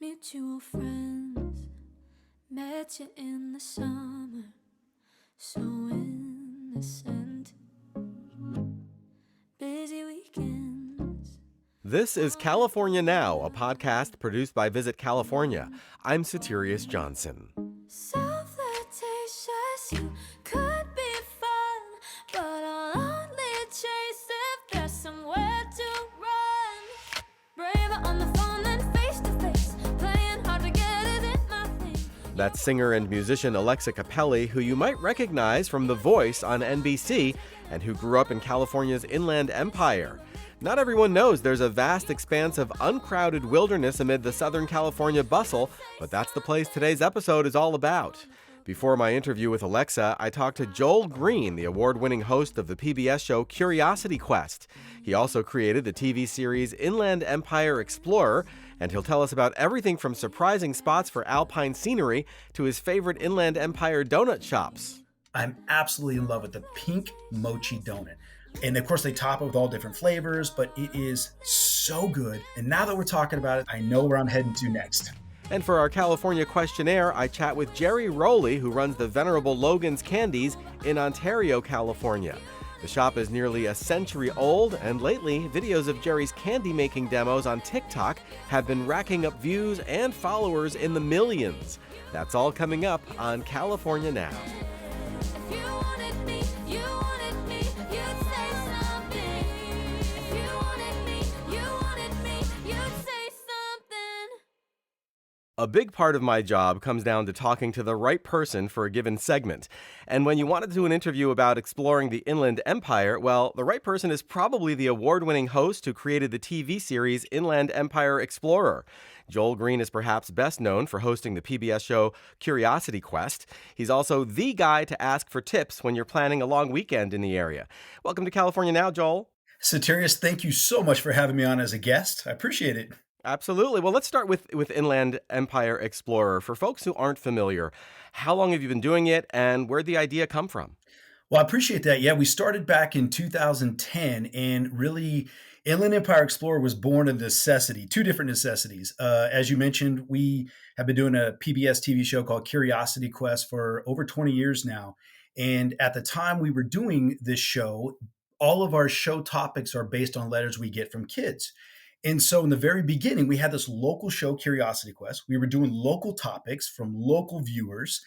Mutual friends, met you in the summer, so innocent. Busy weekends. This is California Now, a podcast produced by Visit California. I'm Soterios Johnson. Self-flirtatious, you could be fun, but I'll only chase if there's somewhere to run. Braver on the phone than face to face, playing hard to get it in my thing. That's singer and musician Alexa Cappelli, who you might recognize from The Voice on NBC and who grew up in California's Inland Empire. Not everyone knows there's a vast expanse of uncrowded wilderness amid the Southern California bustle, but that's the place today's episode is all about. Before my interview with Alexa, I talked to Joel Greene, the award-winning host of the PBS show Curiosity Quest. He also created the TV series Inland Empire Explorer, and he'll tell us about everything from surprising spots for alpine scenery to his favorite Inland Empire donut shops. I'm absolutely in love with the pink mochi donut. And of course, they top it with all different flavors, but it is so good. And now that we're talking about it, I know where I'm heading to next. And for our California questionnaire, I chat with Jerry Rowley, who runs the venerable Logan's Candies in Ontario, California. The shop is nearly a century old, and lately, videos of Jerry's candy-making demos on TikTok have been racking up views and followers in the millions. That's all coming up on California Now. If you wanted me, you wanted me, you'd say something. If you wanted me, you wanted me, you'd say something. A big part of my job comes down to talking to the right person for a given segment. And when you want to do an interview about exploring the Inland Empire, well, the right person is probably the award-winning host who created the TV series Inland Empire Explorer. Joel Greene is perhaps best known for hosting the PBS show Curiosity Quest. He's also the guy to ask for tips when you're planning a long weekend in the area. Welcome to California Now, Joel. Soterios, thank you so much for having me on as a guest. I appreciate it. Absolutely. Well, let's start with Inland Empire Explorer. For folks who aren't familiar, how long have you been doing it and where'd the idea come from? Well, I appreciate that. Yeah, we started back in 2010, and really, Inland Empire Explorer was born of necessity, two different necessities. As you mentioned, we have been doing a PBS TV show called Curiosity Quest for over 20 years now. And at the time we were doing this show, all of our show topics are based on letters we get from kids. And so in the very beginning, we had this local show, Curiosity Quest. We were doing local topics from local viewers,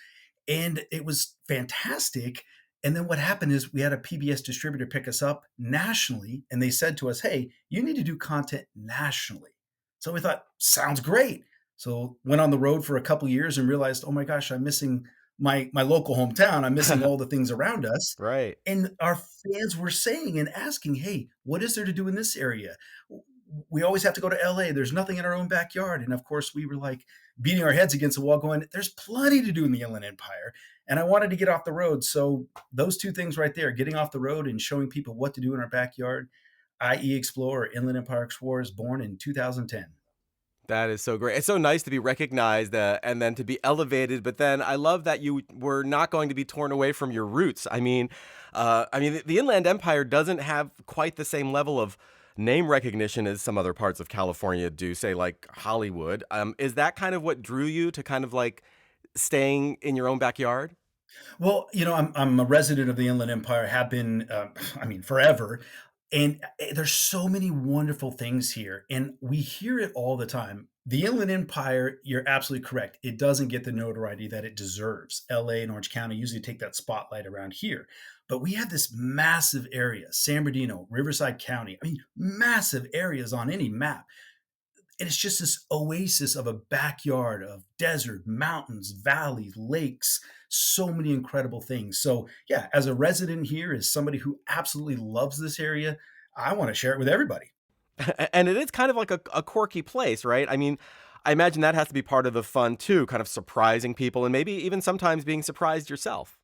and it was fantastic. And then what happened is we had a PBS distributor pick us up nationally, and they said to us, hey, you need to do content nationally. So we thought, sounds great. So went on the road for a couple years and realized, oh my gosh, I'm missing my local hometown. I'm missing all the things around us. Right. And our fans were saying and asking, hey, what is there to do in this area? We always have to go to LA. There's nothing in our own backyard. And of course, we were like beating our heads against the wall going, there's plenty to do in the Inland Empire. And I wanted to get off the road. So those two things right there, getting off the road and showing people what to do in our backyard, i.e. Explorer, Inland Empire Explorer, is born in 2010. That is so great. It's so nice to be recognized and then to be elevated. But then I love that you were not going to be torn away from your roots. The Inland Empire doesn't have quite the same level of name recognition as some other parts of California do, say like Hollywood. Is that kind of what drew you to kind of like staying in your own backyard? Well, I'm a resident of the Inland Empire, have been, forever. And there's so many wonderful things here. And we hear it all the time. The Inland Empire, you're absolutely correct. It doesn't get the notoriety that it deserves. LA and Orange County usually take that spotlight around here. But we have this massive area, San Bernardino, Riverside County. Massive areas on any map. And it's just this oasis of a backyard of desert, mountains, valleys, lakes, so many incredible things. So yeah, as a resident here, as somebody who absolutely loves this area, I want to share it with everybody. And it is kind of like a quirky place, right? I imagine that has to be part of the fun too, kind of surprising people and maybe even sometimes being surprised yourself.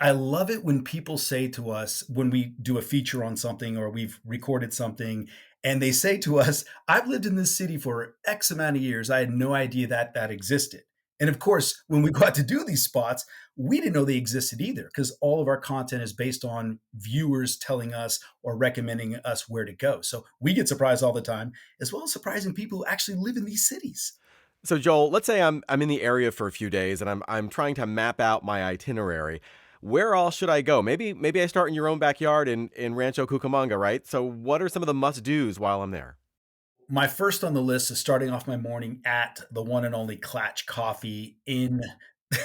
I love it when people say to us, when we do a feature on something or we've recorded something, and they say to us, I've lived in this city for X amount of years. I had no idea that existed. And of course, when we got to do these spots, we didn't know they existed either, because all of our content is based on viewers telling us or recommending us where to go. So we get surprised all the time, as well as surprising people who actually live in these cities. So Joel, let's say I'm in the area for a few days and I'm trying to map out my itinerary. Where all should I go? Maybe I start in your own backyard in Rancho Cucamonga, right? So what are some of the must-dos while I'm there? My first on the list is starting off my morning at the one and only Clatch Coffee in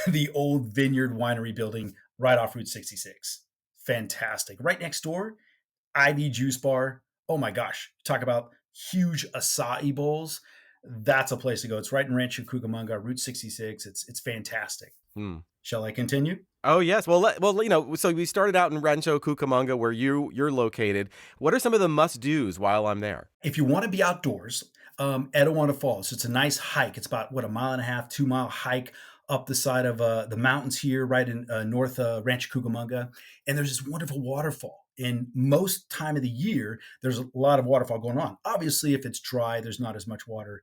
the old Vineyard Winery building right off Route 66. Fantastic. Right next door, Ivy Juice Bar. Oh my gosh. Talk about huge acai bowls. That's a place to go. It's right in Rancho Cucamonga, Route 66. It's fantastic. Hmm. Shall I continue? Oh yes. Well, so we started out in Rancho Cucamonga where you're located. What are some of the must-dos while I'm there? If you want to be outdoors, Etijuana Falls. It's a nice hike. It's about what, a mile and a half, 2 mile hike up the side of the mountains here, right in North Rancho Cucamonga. And there's this wonderful waterfall. And most time of the year, there's a lot of waterfall going on. Obviously, if it's dry, there's not as much water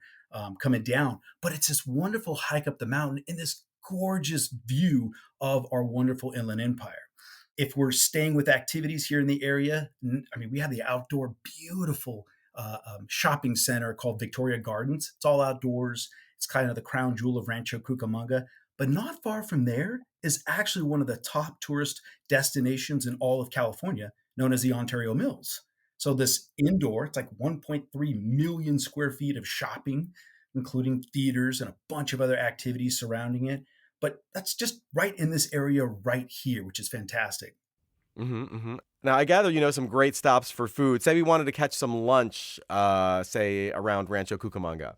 coming down. But it's this wonderful hike up the mountain in this gorgeous view of our wonderful Inland Empire. If we're staying with activities here in the area, I mean, we have the outdoor beautiful shopping center called Victoria Gardens. It's all outdoors. It's kind of the crown jewel of Rancho Cucamonga. But not far from there is actually one of the top tourist destinations in all of California, known as the Ontario Mills. So this indoor, it's like 1.3 million square feet of shopping, including theaters and a bunch of other activities surrounding it. But that's just right in this area right here, which is fantastic. Mm-hmm. Now I gather you know some great stops for food. Say we wanted to catch some lunch, say around Rancho Cucamonga.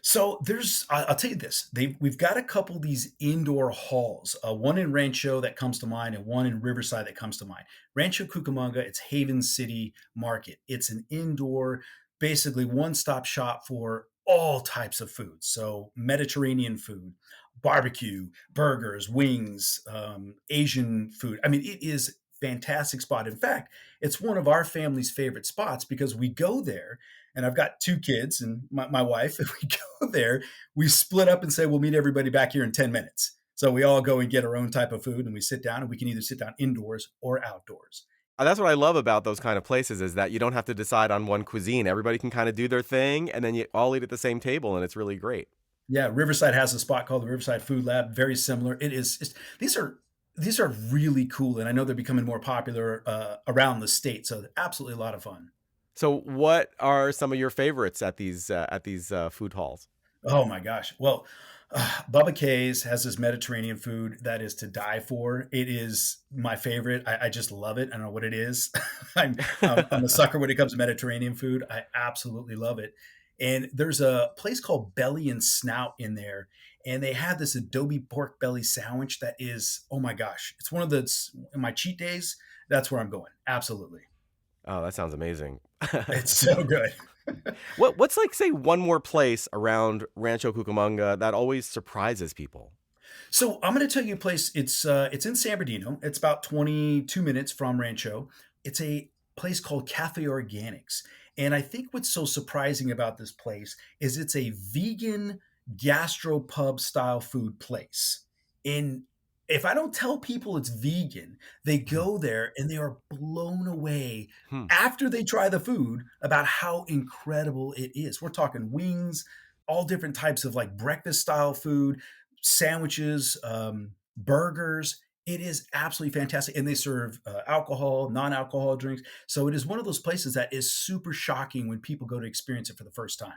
So I'll tell you this, we've got a couple of these indoor halls, one in Rancho that comes to mind and one in Riverside that comes to mind. Rancho Cucamonga, it's Haven City Market. It's an indoor, basically one-stop shop for all types of food. So Mediterranean food, barbecue, burgers, wings, Asian food. I mean, it is fantastic spot. In fact, it's one of our family's favorite spots because we go there and I've got two kids and my wife. If we go there, we split up and say we'll meet everybody back here in 10 minutes. So we all go and get our own type of food and we sit down and we can either sit down indoors or outdoors. That's what I love about those kind of places is that you don't have to decide on one cuisine. Everybody can kind of do their thing, and then you all eat at the same table, and it's really great. Yeah, Riverside has a spot called the Riverside Food Lab. Very similar. It is. These are really cool, and I know they're becoming more popular around the state. So absolutely a lot of fun. So, what are some of your favorites at these food halls? Oh my gosh. Well, Bubba K's has this Mediterranean food that is to die for. It is my favorite. I just love it. I don't know what it is. I'm a sucker when it comes to Mediterranean food. I absolutely love it. And there's a place called Belly and Snout in there, and they have this adobe pork belly sandwich that is, oh my gosh, it's one of the in my cheat days. That's where I'm going. Absolutely, Oh, that sounds amazing. it's so good. What's like say one more place around Rancho Cucamonga that always surprises people? So I'm going to tell you a place. It's in San Bernardino. It's about 22 minutes from Rancho. It's a place called Cafe Organics, and I think what's so surprising about this place is it's a vegan gastropub style food place. And if I don't tell people it's vegan, they go there and they are blown away Hmm. after they try the food about how incredible it is. We're talking wings, all different types of like breakfast style food, sandwiches, burgers. It is absolutely fantastic. And they serve alcohol, non alcohol drinks. So it is one of those places that is super shocking when people go to experience it for the first time.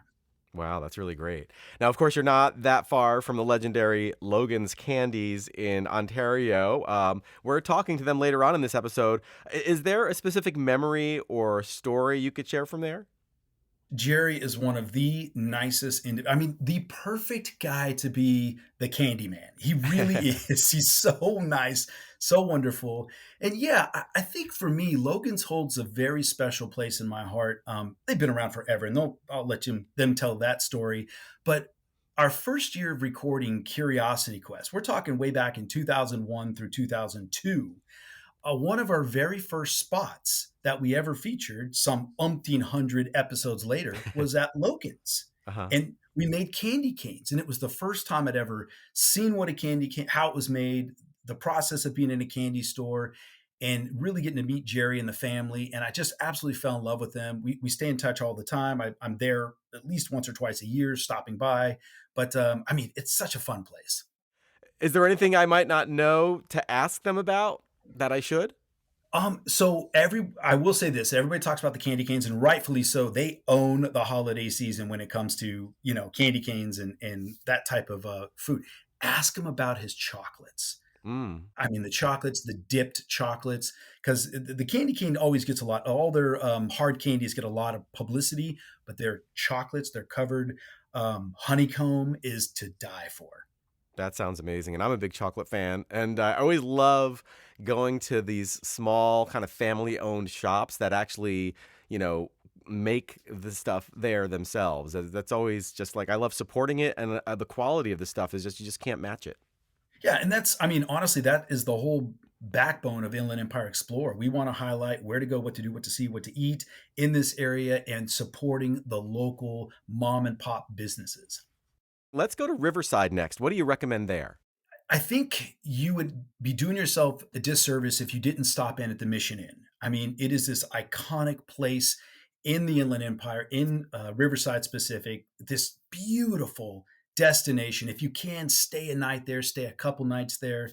Wow, that's really great. Now, of course, you're not that far from the legendary Logan's Candies in Ontario. We're talking to them later on in this episode. Is there a specific memory or story you could share from there? Jerry is one of the nicest, I mean, the perfect guy to be the candy man. He really is. He's so nice, so wonderful. And yeah, I think for me, Logan's holds a very special place in my heart. They've been around forever, and I'll let them tell that story. But our first year of recording Curiosity Quest, we're talking way back in 2001 through 2002, one of our very first spots that we ever featured, some umpteen hundred episodes later, was at Logan's. Uh-huh. And we made candy canes. And it was the first time I'd ever seen what a candy cane, how it was made, the process of being in a candy store. and really getting to meet Jerry and the family. And I just absolutely fell in love with them. We stay in touch all the time. I'm there at least once or twice a year, stopping by. But I mean, it's such a fun place. Is there anything I might not know to ask them about that I should? So I will say this, everybody talks about the candy canes, and rightfully so. They own the holiday season when it comes to, candy canes and that type of food. Ask him about his chocolates. Mm, I mean, the chocolates, the dipped chocolates, because the candy cane always gets a lot. All their hard candies get a lot of publicity, but their chocolates, they're covered. Honeycomb is to die for. that sounds amazing. And I'm a big chocolate fan. And I always love going to these small, kind of family owned shops that actually, you know, make the stuff there themselves. That's always just like, I love supporting it. And the quality of the stuff is just, you just can't match it. Yeah, and I mean, honestly, that is the whole backbone of Inland Empire Explorer. We want to highlight where to go, what to do, what to see, what to eat in this area, and supporting the local mom and pop businesses. Let's go to Riverside next. What do you recommend there? I think you would be doing yourself a disservice if you didn't stop in at the Mission Inn. I mean, it is this iconic place in the Inland Empire, in Riverside specific, this beautiful destination. If you can stay a night there, stay a couple nights there.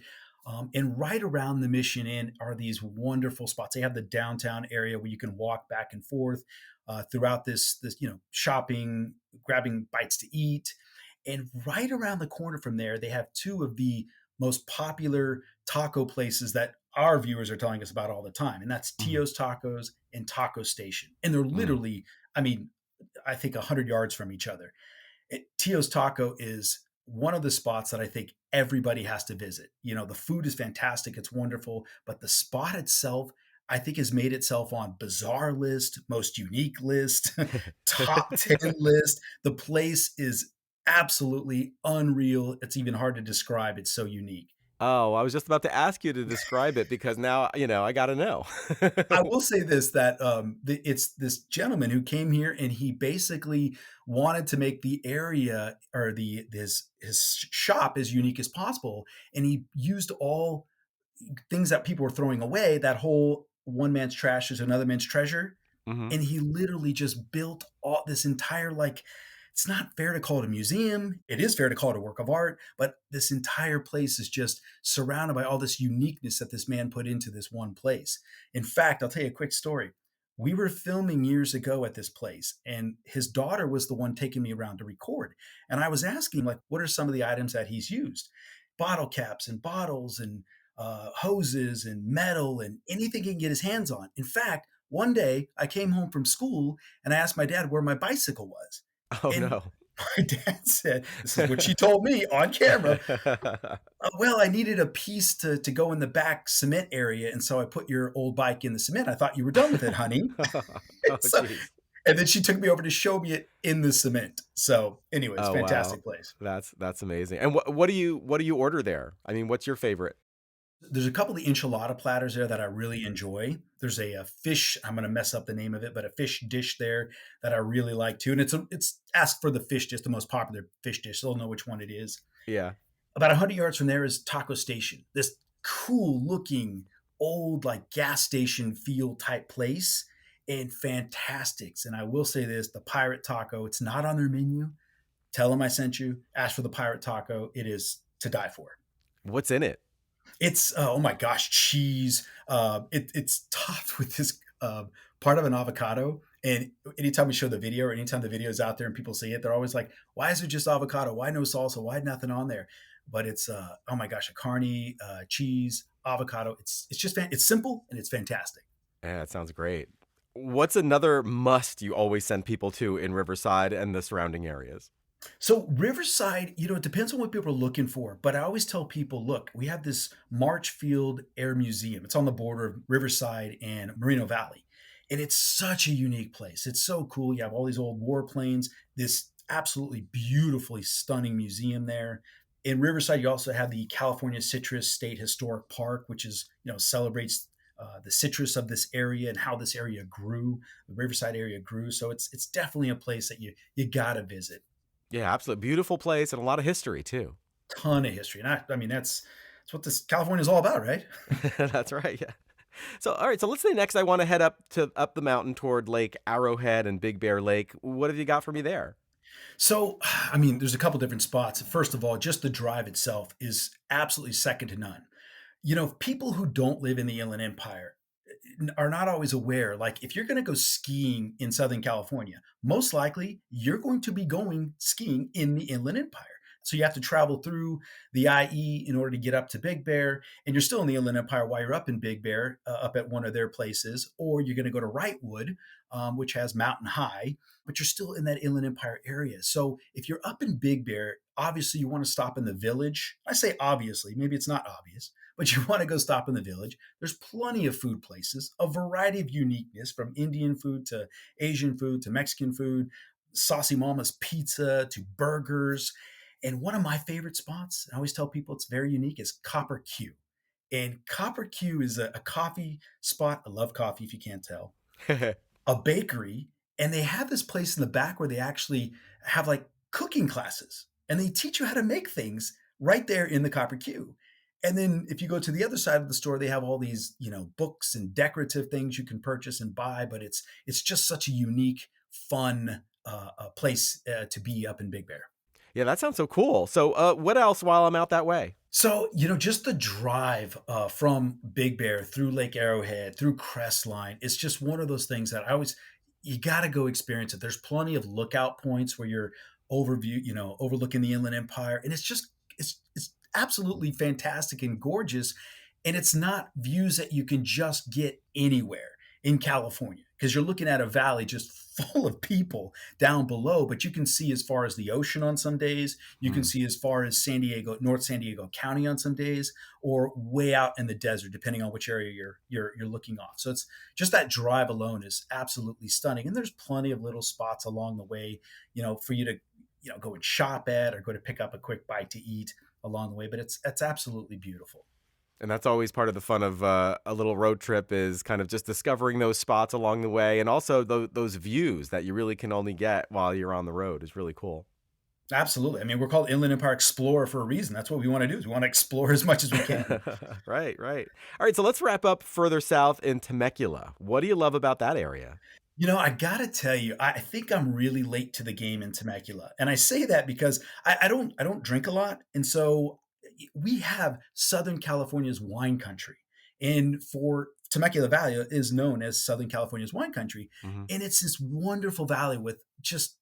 And right around the Mission Inn are these wonderful spots. They have the downtown area where you can walk back and forth throughout this shopping, grabbing bites to eat. And right around the corner from there, they have two of the most popular taco places that our viewers are telling us about all the time. And that's Mm, Tio's Tacos and Taco Station. And they're mm. literally, I mean, I think 100 yards from each other. Tio's Taco is one of the spots that I think everybody has to visit. The food is fantastic, it's wonderful, but the spot itself, I think, has made itself on bizarre list, most unique list, top 10 list. The place is absolutely unreal. It's even hard to describe. It's so unique. Oh, I was just about to ask you to describe it because now, I got to know. I will say this, that it's this gentleman who came here and he basically wanted to make the area or his shop as unique as possible, and he used all things that people were throwing away. That whole one man's trash is another man's treasure, Hmm. and he literally just built all this entire, like, it's not fair to call it a museum. It is fair to call it a work of art, but this entire place is just surrounded by all this uniqueness that this man put into this one place. In fact, I'll tell you a quick story. We were filming years ago at this place, and his daughter was the one taking me around to record. And I was asking, like, what are some of the items that he's used? Bottle caps and bottles and hoses and metal and anything he can get his hands on. In fact, one day I came home from school and I asked my dad where my bicycle was. Oh, And no. my dad said, this is what she told me on camera. Well, I needed a piece to go in the back cement area. And so I put your old bike in the cement. I thought you were done with it, honey. Oh, So, jeez. and then she took me over to show me it in the cement. So, anyways, Oh, wow. fantastic place. That's amazing. And what do you order there? I mean, what's your favorite? There's a couple of enchilada platters there that I really enjoy. There's a fish, I'm going to mess up the name of it, but a fish dish there that I really like too. And it's asked for the fish dish, the most popular fish dish. So they'll know which one it is. Yeah. About 100 yards from there is Taco Station, this cool looking old, like, gas station feel type place, and fantastics. And I will say this, the pirate taco, it's not on their menu. Tell them I sent you. Ask for the pirate taco. It is to die for. What's in it? It's oh my gosh, cheese. It's topped with this part of an avocado. And anytime we show the video, or anytime the video is out there and people see it, they're always like, "Why is it just avocado? Why no salsa? Why nothing on there?" But it's oh my gosh, a carne, cheese, avocado. It's just it's simple and it's fantastic. Yeah, it sounds great. What's another must you always send people to in Riverside and the surrounding areas? So Riverside, it depends on what people are looking for. But I always tell people, look, we have this Marchfield Air Museum. It's on the border of Riverside and Moreno Valley. And it's such a unique place. It's so cool. You have all these old warplanes, this absolutely beautifully stunning museum there. In Riverside, you also have the California Citrus State Historic Park, which is, celebrates the citrus of this area and how this area grew, the Riverside area grew. So it's definitely a place that you gotta visit. Yeah, absolutely. Beautiful place and a lot of history too. Ton of history. And I mean, that's what this California is all about, right? That's right. Yeah. So, all right. So let's say next I want to head up the mountain toward Lake Arrowhead and Big Bear Lake. What have you got for me there? So, I mean, there's a couple different spots. First of all, just the drive itself is absolutely second to none. People who don't live in the Inland Empire are not always aware. Like, if you're going to go skiing in Southern California, most likely you're going to be going skiing in the Inland Empire. So you have to travel through the IE in order to get up to Big Bear, and you're still in the Inland Empire while you're up in Big Bear, up at one of their places, or you're going to go to Wrightwood, which has Mountain High, but you're still in that Inland Empire area. So if you're up in Big Bear, obviously you want to stop in the village. I say obviously, maybe it's not obvious, but you want to go stop in the village. There's plenty of food places, a variety of uniqueness from Indian food to Asian food to Mexican food, Saucy Mama's pizza to burgers. And one of my favorite spots, I always tell people it's very unique, is Copper Q. And Copper Q is a coffee spot. I love coffee, if you can't tell, a bakery, and they have this place in the back where they actually have like cooking classes and they teach you how to make things right there in the Copper Q. And then if you go to the other side of the store, they have all these, books and decorative things you can purchase and buy. But it's just such a unique, fun place to be up in Big Bear. Yeah, that sounds so cool. So, what else while I'm out that way? So, just the drive from Big Bear through Lake Arrowhead, through Crestline, it's just one of those things that you got to go experience it. There's plenty of lookout points where you're overlooking the Inland Empire. And it's absolutely fantastic and gorgeous. And it's not views that you can just get anywhere in California because you're looking at a valley just full of people down below, but you can see as far as the ocean on some days. You can Mm. see as far as North San Diego County on some days, or way out in the desert, depending on which area you're looking off. So it's just that drive alone is absolutely stunning. And there's plenty of little spots along the way, for you to go and shop at or go to pick up a quick bite to eat along the way. But it's absolutely beautiful. And that's always part of the fun of a little road trip is kind of just discovering those spots along the way, and also those views that you really can only get while you're on the road is really cool. Absolutely. I mean, we're called Inland Empire Explorer for a reason. That's what we want to do is we want to explore as much as we can. Right, right. All right, so let's wrap up further south in Temecula. What do you love about that area? I gotta tell you, I think I'm really late to the game in Temecula, and I say that because I don't drink a lot, and so we have Southern California's wine country, and for Temecula Valley is known as Southern California's wine country, Hmm. and it's this wonderful valley with just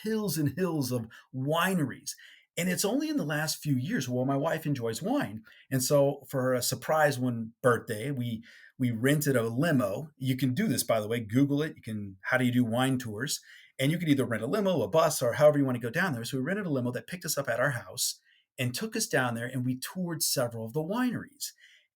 hills and hills of wineries. And it's only in the last few years, well, my wife enjoys wine, and so for a surprise one birthday, we rented a limo. You can do this, by the way. Google it. How do you do wine tours? And you can either rent a limo, a bus, or however you want to go down there. So we rented a limo that picked us up at our house and took us down there, and we toured several of the wineries.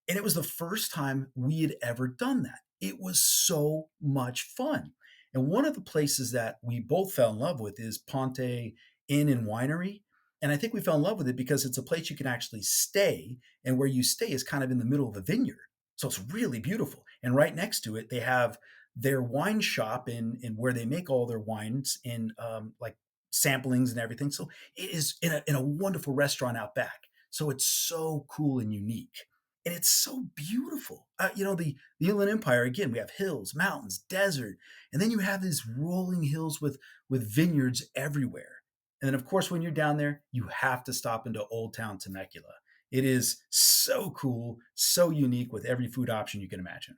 And it was the first time we had ever done that. It was so much fun. And one of the places that we both fell in love with is Ponte Inn and Winery. And I think we fell in love with it because it's a place you can actually stay, and where you stay is kind of in the middle of a vineyard. So it's really beautiful. And right next to it, they have their wine shop in where they make all their wines in like samplings and everything. So it is in a wonderful restaurant out back. So it's so cool and unique. And it's so beautiful. The Inland Empire, again, we have hills, mountains, desert, and then you have these rolling hills with vineyards everywhere. And then, of course, when you're down there, you have to stop into Old Town Temecula. It is so cool, so unique with every food option you can imagine.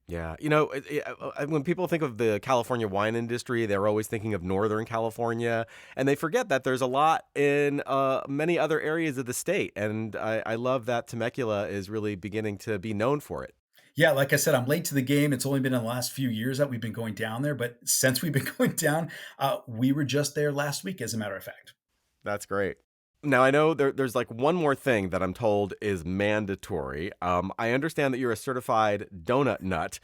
Yeah, when people think of the California wine industry, they're always thinking of Northern California, and they forget that there's a lot in many other areas of the state. And I love that Temecula is really beginning to be known for it. Yeah, like I said, I'm late to the game. It's only been in the last few years that we've been going down there, but since we've been going down, we were just there last week, as a matter of fact. That's great. Now, I know there's like one more thing that I'm told is mandatory. I understand that you're a certified donut nut.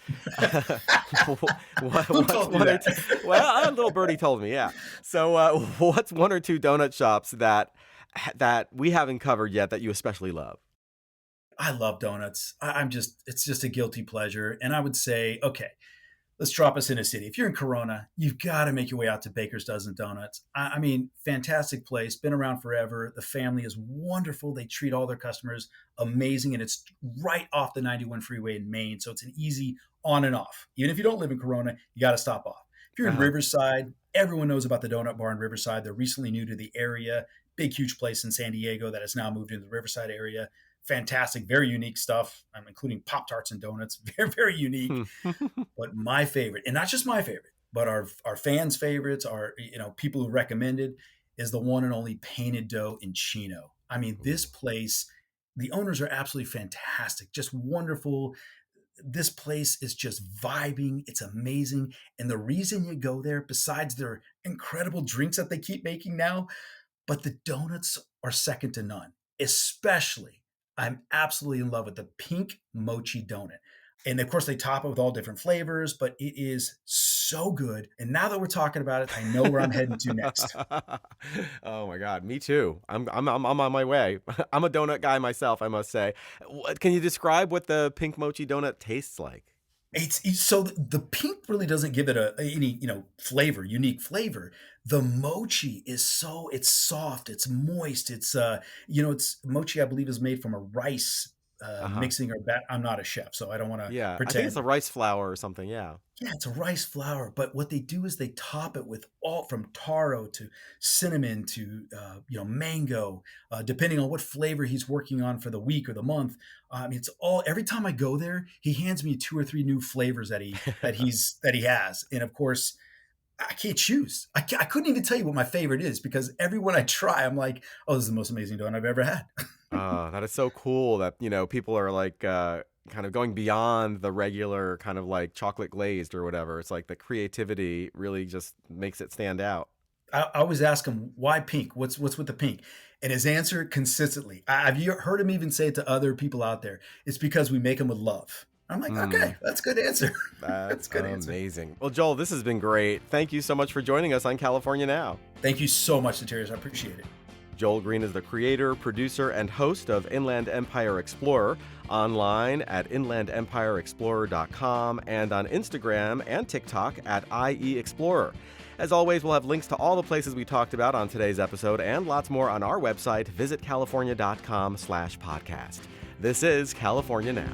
Who What's told you one or that? two? Well, a little birdie told me, yeah. So, what's one or two donut shops that we haven't covered yet that you especially love? I love donuts. It's just a guilty pleasure. And I would say, okay, let's drop us in a city. If you're in Corona, you've got to make your way out to Baker's Dozen Donuts. I mean, fantastic place, been around forever. The family is wonderful. They treat all their customers amazing, and it's right off the 91 freeway in Maine, so it's an easy on and off. Even if you don't live in Corona, you got to stop off. If you're in Uh-huh. Riverside, everyone knows about the Donut Bar in Riverside. They're recently new to the area. Big, huge place in San Diego that has now moved into the Riverside area. Fantastic, very unique stuff, including Pop Tarts and donuts. Very, very unique. But my favorite, and not just my favorite, but our fans' favorites, our people who recommended, is the one and only Painted Dough in Chino. I mean, this place, the owners are absolutely fantastic, just wonderful. This place is just vibing. It's amazing. And the reason you go there, besides their incredible drinks that they keep making now, but the donuts are second to none. Especially, I'm absolutely in love with the pink mochi donut. And of course, they top it with all different flavors, but it is so good. And now that we're talking about it, I know where I'm heading to next. Oh my God, me too. I'm on my way. I'm a donut guy myself, I must say. Can you describe what the pink mochi donut tastes like? It's so the pink really doesn't give it any flavor, unique flavor. The mochi is it's soft, it's moist, it's mochi I believe is made from a rice Uh-huh. mixing or bat. I'm not a chef, so I don't want to Yeah, I think it's a pretend. rice flour or something. Yeah. Yeah, it's a rice flour, but what they do is they top it with all from taro to cinnamon to mango, depending on what flavor he's working on for the week or the month. It's all every time I go there, he hands me two or three new flavors that he has, and of course I can't choose. I couldn't even tell you what my favorite is because every one I try, I'm like, oh, this is the most amazing donut I've ever had. That is so cool that, people are like kind of going beyond the regular kind of like chocolate glazed or whatever. It's like the creativity really just makes it stand out. I always ask him why pink. What's with the pink? And his answer consistently, I've heard him even say it to other people out there. It's because we make them with love. I'm like, Hmm. okay, that's a good answer. That's That's a good answer. amazing. Well, Joel, this has been great. Thank you so much for joining us on California Now. Thank you so much, Soterios. I appreciate it. Joel Greene is the creator, producer, and host of Inland Empire Explorer, online at inlandempireexplorer.com and on Instagram and TikTok at IE Explorer. As always, we'll have links to all the places we talked about on today's episode and lots more on our website, visitcalifornia.com/podcast. This is California Now.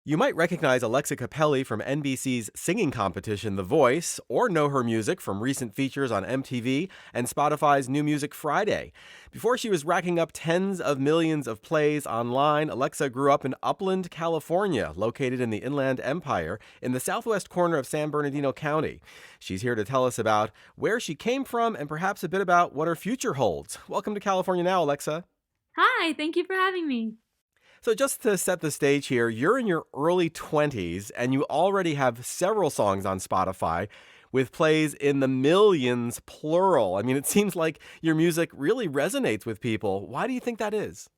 You might recognize Alexa Cappelli from NBC's singing competition The Voice, or know her music from recent features on MTV and Spotify's New Music Friday. Before she was racking up tens of millions of plays online, Alexa grew up in Upland, California, located in the Inland Empire in the southwest corner of San Bernardino County. She's here to tell us about where she came from and perhaps a bit about what her future holds. Welcome to California Now, Alexa. Hi, thank you for having me. So just to set the stage here, you're in your early 20s and you already have several songs on Spotify with plays in the millions, plural. I mean, it seems like your music really resonates with people. Why do you think that is?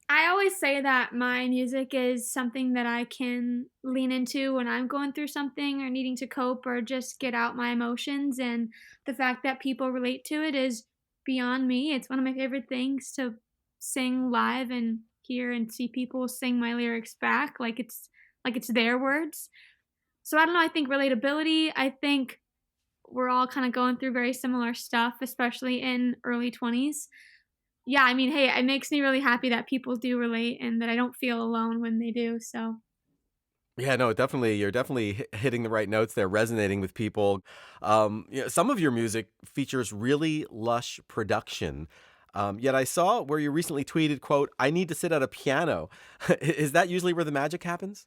I always say that my music is something that I can lean into when I'm going through something or needing to cope or just get out my emotions. And the fact that people relate to it is beyond me. It's one of my favorite things to sing live and hear and see people sing my lyrics back like it's their words. So I don't know, I think relatability, I think we're all kind of going through very similar stuff, especially in early 20s. Yeah, I mean, hey, it makes me really happy that people do relate and that I don't feel alone when they do. So, Yeah, no, definitely. You're definitely hitting the right notes there, resonating with people. Some of your music features really lush production. Yet I saw where you recently tweeted, quote, "I need to sit at a piano." Is that usually where the magic happens?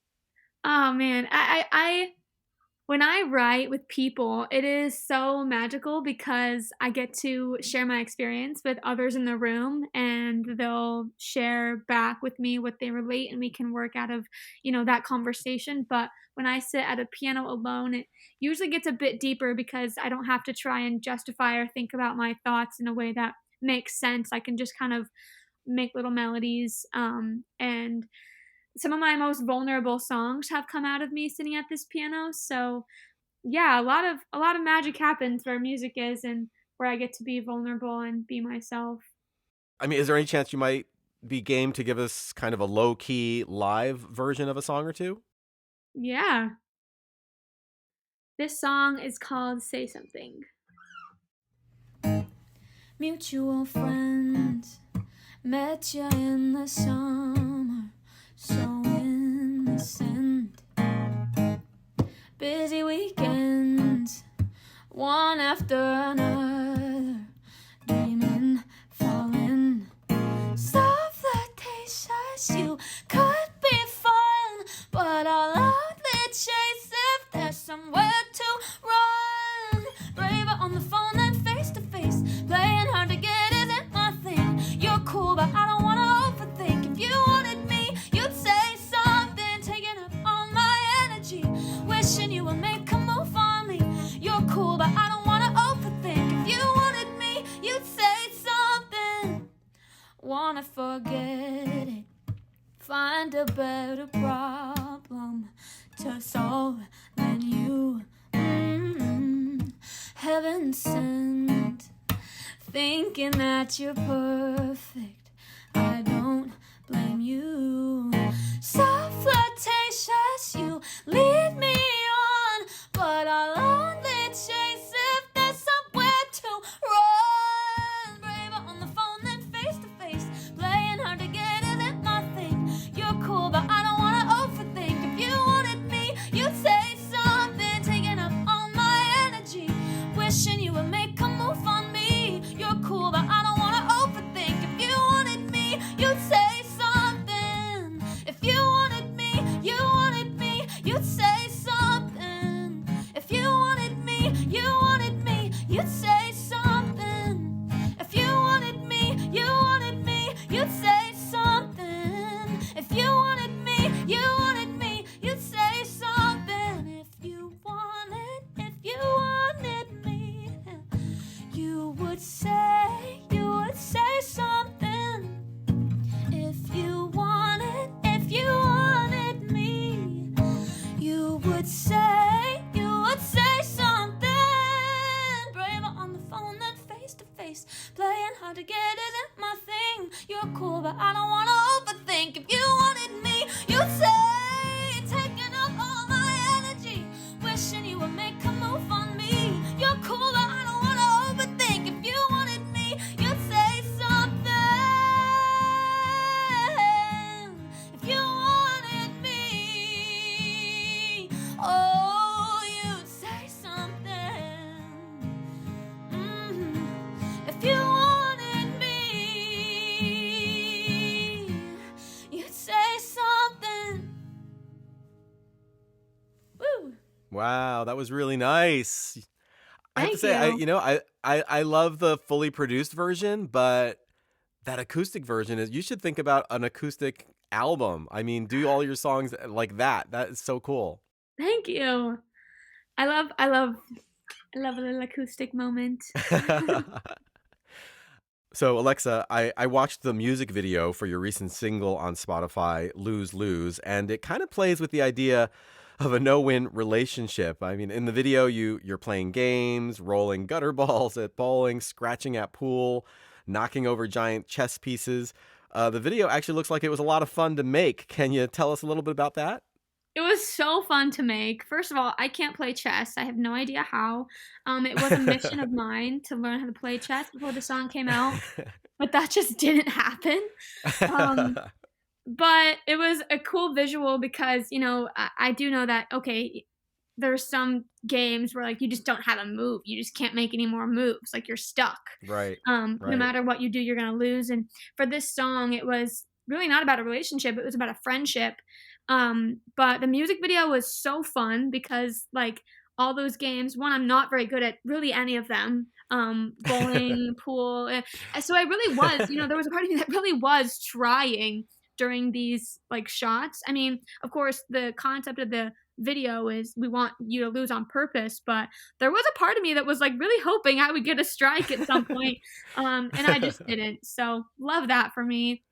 oh man, I when I write with people, it is so magical because I get to share my experience with others in the room and they'll share back with me what they relate and we can work out of, that conversation. But when I sit at a piano alone, it usually gets a bit deeper because I don't have to try and justify or think about my thoughts in a way that makes sense. I can just kind of make little melodies and some of my most vulnerable songs have come out of me sitting at this piano. So yeah, a lot of magic happens where music is and where I get to be vulnerable and be myself. I mean, is there any chance you might be game to give us kind of a low key live version of a song or two? Yeah. This song is called Say Something. Mutual friends met you in the summer, so innocent. Busy weekends, one after another, dreaming, falling. Stuff that tastes you could be fun, but I'll only chase if there's somewhere to run. Braver on the phone than face to face, playing hard to get isn't my thing. You're cool, but I don't wanna overthink. If you wanted me, you'd say something, taking up all my energy, wishing you would make a move on me. You're cool, but I don't wanna overthink. If you wanted me, you'd say something. Wanna forget it, find a better problem to solve than you. Heaven sent, thinking that you're perfect. I don't blame you. So flirtatious, you lead me on, but I'll only chase if there's somewhere to run. Braver on the phone than face to face, playing hard to get isn't my thing. You're cool, but I don't wanna overthink. If you wanted me, you'd say something, taking up all my energy, wishing you would make a move on me. You're cool, but I don't wanna overthink. If you wanted me, you'd say something. If you wanted me, you'd say something. If you wanted me, you'd say something. If you wanted me, you'd say something. If you wanted me, you'd say something. If you wanted me, you would say something. If you wanted me, you would say something. Braver on the phone than face to face, playing hard to get isn't my thing. You're cool, but I don't wanna overthink. If you wanted me, you'd say, taking up all my energy, wishing you would make a move on me. You're cool, but I don't wanna overthink. If you wanted me, you'd say something. If you wanted me, oh, you'd say something. If you wanted me, you'd say something. Woo! Wow, that was really nice. I have to Thank say, you. I love the fully produced version, but that acoustic version is, you should think about an acoustic album. I mean, do all your songs like that. That is so cool. Thank you. I love a little acoustic moment. So, Alexa, I watched the music video for your recent single on Spotify, Lose Lose, and it kind of plays with the idea of a no-win relationship. I mean, in the video, you're playing games, rolling gutter balls at bowling, scratching at pool, knocking over giant chess pieces. The video actually looks like it was a lot of fun to make. Can you tell us a little bit about that? It was so fun to make. First of all, I can't play chess. I have no idea how. It was a mission of mine to learn how to play chess before the song came out, but that just didn't happen. Um, but it was a cool visual because, I do know that, okay, there's some games where like you just don't have a move. You just can't make any more moves. Like you're stuck. Right, No right. matter what you do, you're gonna lose. And for this song, it was really not about a relationship. It was about a friendship. But the music video was so fun because like all those games, one, I'm not very good at really any of them. Bowling, pool. So I really was, there was a part of me that really was trying during these like shots. I mean, of course, the concept of the video is we want you to lose on purpose, but there was a part of me that was like really hoping I would get a strike at some point, and I just didn't. So love that for me.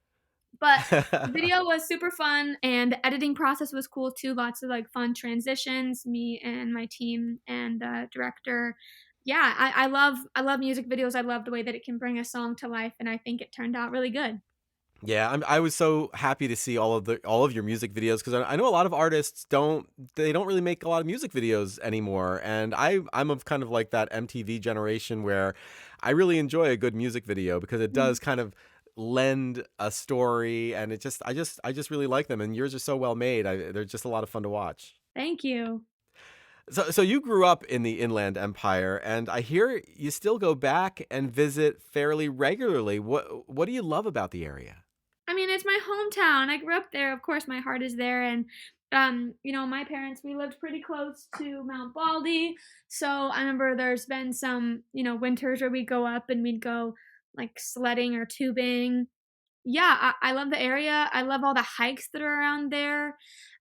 But the video was super fun, and the editing process was cool too. Lots of like fun transitions. Me and my team and director yeah, I love music videos. I love the way that it can bring a song to life, and I think it turned out really good. Yeah, I was so happy to see all of your music videos because I know a lot of artists don't really make a lot of music videos anymore, and I'm of kind of like that MTV generation where I really enjoy a good music video because it Mm, does kind of lend a story, and I just really like them, and yours are so well made. They're just a lot of fun to watch. thank you. So you grew up in the Inland Empire, and I hear you still go back and visit fairly regularly. What do you love about the area? I mean, it's my hometown. I grew up there. Of course, my heart is there. And, my parents, we lived pretty close to Mount Baldy. So I remember there's been some, winters where we go up and we'd go like sledding or tubing. Yeah, I love the area. I love all the hikes that are around there.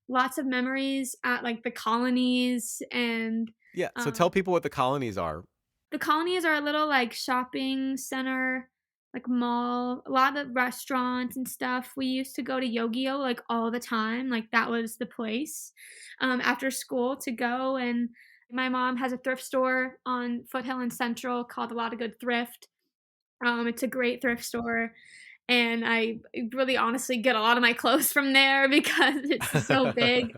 Lots of memories at like the colonies and Yeah, so tell um, people what the colonies are. the colonies are a little like shopping center, like mall, a lot of restaurants and stuff. We used to go to Yogio like all the time. Like that was the place after school to go. And my mom has a thrift store on Foothill and Central called A Lot of Good Thrift. It's a great thrift store. And I really honestly get a lot of my clothes from there because it's so big.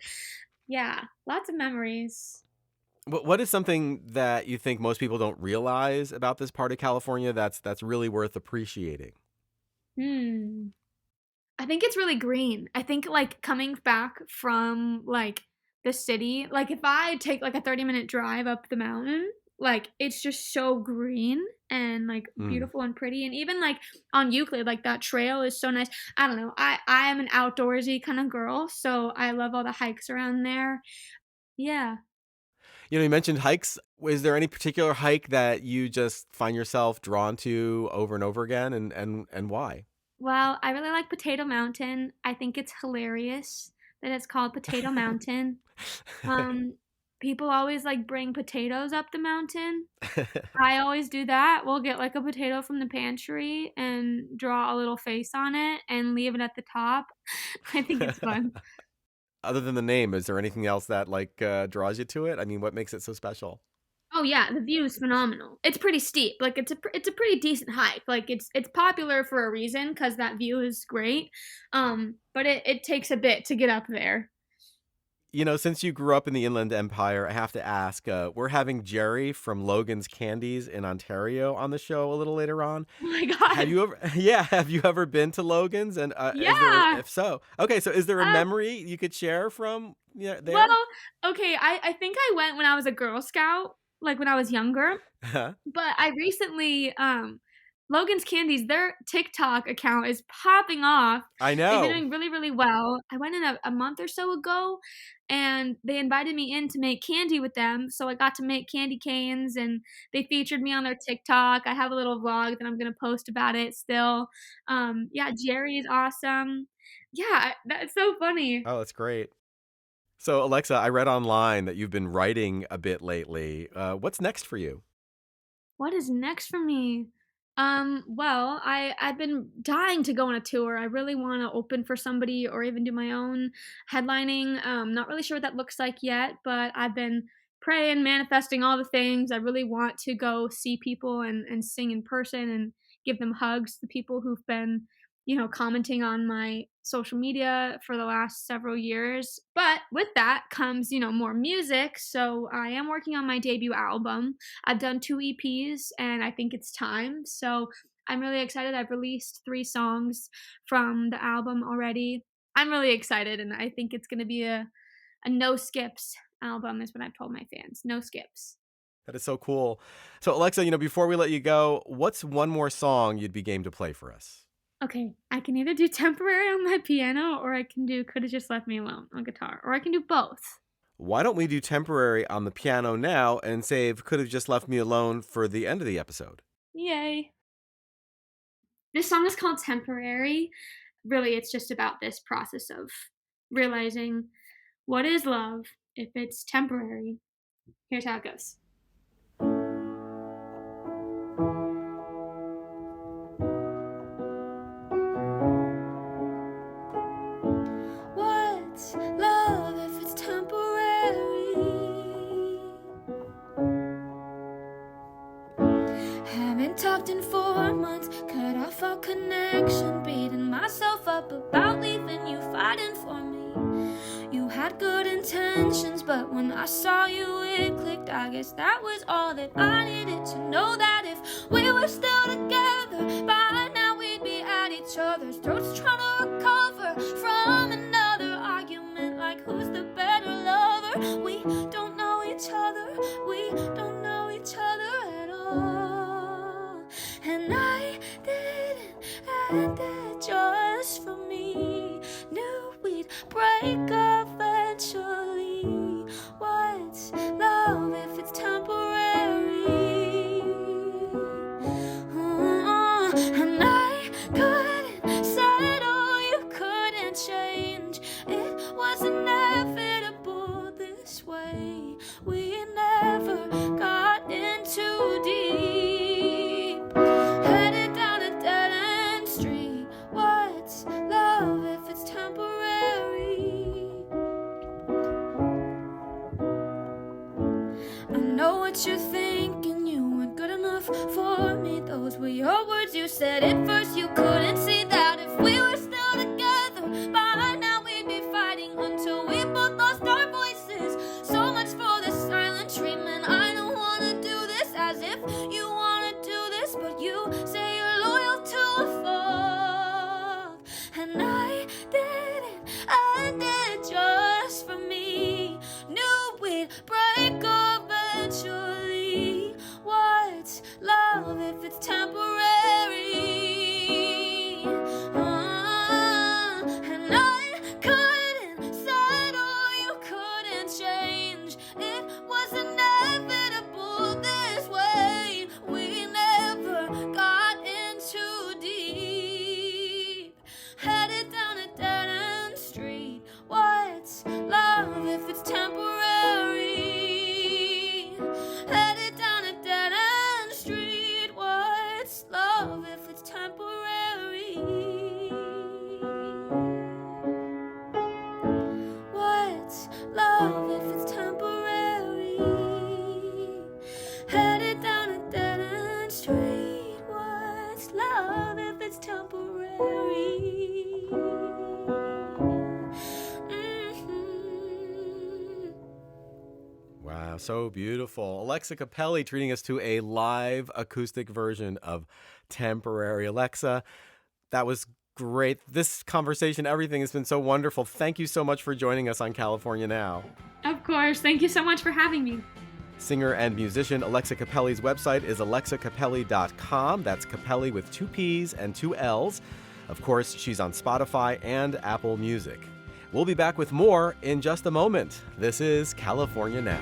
Yeah, lots of memories. What is something that you think most people don't realize about this part of California that's really worth appreciating? Hmm. I think it's really green. I think, like, coming back from, like, the city, like, if I take, like, a 30-minute drive up the mountain, like, it's just so green and, like, Mm. beautiful and pretty, and even, like, on Euclid, like, that trail is so nice. I don't know, I am an outdoorsy kinda girl, so I love all the hikes around there. Yeah. You mentioned hikes. Is there any particular hike that you just find yourself drawn to over and over again, and why? Well, I really like Potato Mountain. I think it's hilarious that it's called Potato Mountain. Um, People always, like, bring potatoes up the mountain. I always do that. We'll get, like, a potato from the pantry and draw a little face on it and leave it at the top. I think it's fun. Other than the name, is there anything else that like draws you to it? I mean, what makes it so special? Oh, yeah, the view is phenomenal. It's pretty steep. Like, it's a pretty decent hike. Like, it's popular for a reason because that view is great. But it takes a bit to get up there. Since you grew up in the Inland Empire, I have to ask. We're having Jerry from Logan's Candies in Ontario on the show a little later on. Oh my Have god. you ever, yeah, have you ever been to Logan's? And Yeah. if so, okay, so is there a Uh, memory you could share from there? well, okay, I think I went when I was a Girl Scout, like, when I was younger. But I recently, Logan's Candies, their TikTok account is popping off. I They've been know. doing really, really well. I went in a month or so ago, and they invited me in to make candy with them, so I got to make candy canes, and they featured me on their TikTok. I have a little vlog that I'm gonna post about it still. Yeah, Jerry is awesome. Yeah, that's so funny. Oh, that's great. So, Alexa, I read online that you've been writing a bit lately. What's next for you? What is next for me? Well, I've been dying to go on a tour. I really want to open for somebody or even do my own headlining. Not really sure what that looks like yet, but I've been praying, manifesting all the things. I really want to go see people and sing in person and give them hugs. The people who've been, commenting on my social media for the last several years. But with that comes, more music. So I am working on my debut album. I've done 2 EPs and I think it's time. So I'm really excited. I've released 3 songs from the album already. I'm really excited and I think it's going to be a no skips album is what I've told my fans. No skips. That is so cool. So, Alexa, before we let you go, what's one more song you'd be game to play for us? Okay, I can either do Temporary on my piano or I can do Coulda Just Left Me Alone on guitar, or I can do both. Why don't we do Temporary on the piano now and save Could Have Just Left Me Alone for the end of the episode? Yay. This song is called Temporary. Really, it's just about this process of realizing what is love if it's temporary. Here's how it goes. What's love if it's temporary? talked in 4 months, cut off our connection, beating myself up about leaving you, fighting for me. You had good intentions, but when I saw you it clicked. I guess that was all that I needed to know, that if we were still together, by now we'd be at each other's throats, trying to recover from another argument, like who's the better lover. We don't know each other, we don't know each other at all. And I didn't end it just for me, knew we'd break eventually. What's love if it's temporary? And I couldn't settle, you couldn't change. It was inevitable this way. We never got in too deep, headed down a dead-end street. What's love if it's temporary? I know what you're thinking, you weren't good enough for me. Those were your words, you said it first. You couldn't see that if we were still together, by now we'd be fighting until we both lost our voices. So much for the silent treatment. I don't wanna do this as if you wanna do this, but you say you're loyal to a fault. And I didn't end it just for me, knew we'd break eventually. What's love if it's temporary? And I couldn't settle, you couldn't change. It was inevitable this way. We never got in too deep, headed down a dead-end street. What's love if it's temporary? Headed down a dead-end street. What's love if it's temporary? What's love if it's temporary? Headed down a dead-end street. What's love if it's temporary? Wow, so beautiful. Alexa Cappelli treating us to a live acoustic version of Temporary. Alexa, that was great. This conversation, everything has been so wonderful. Thank you so much for joining us on California Now. Of course. Thank you so much for having me. Singer and musician Alexa Cappelli's website is alexacappelli.com. That's Cappelli with 2 P's and 2 L's. Of course, she's on Spotify and Apple Music. We'll be back with more in just a moment. This is California Now.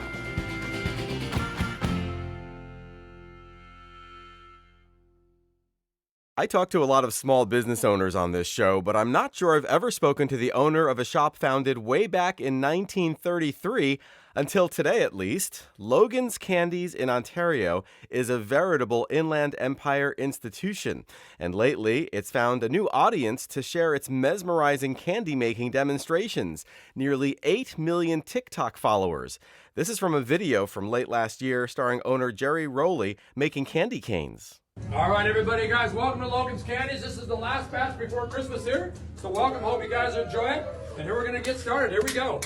I talk to a lot of small business owners on this show, but I'm not sure I've ever spoken to the owner of a shop founded way back in 1933, until today at least. Logan's Candies in Ontario is a veritable Inland Empire institution, and lately it's found a new audience to share its mesmerizing candy-making demonstrations. Nearly 8 million TikTok followers. This is from a video from late last year starring owner Jerry Rowley making candy canes. All right, everybody, guys, welcome to Logan's Candies. This is the last batch before Christmas here. So welcome, hope you guys enjoy it. And here we're gonna get started, here we go.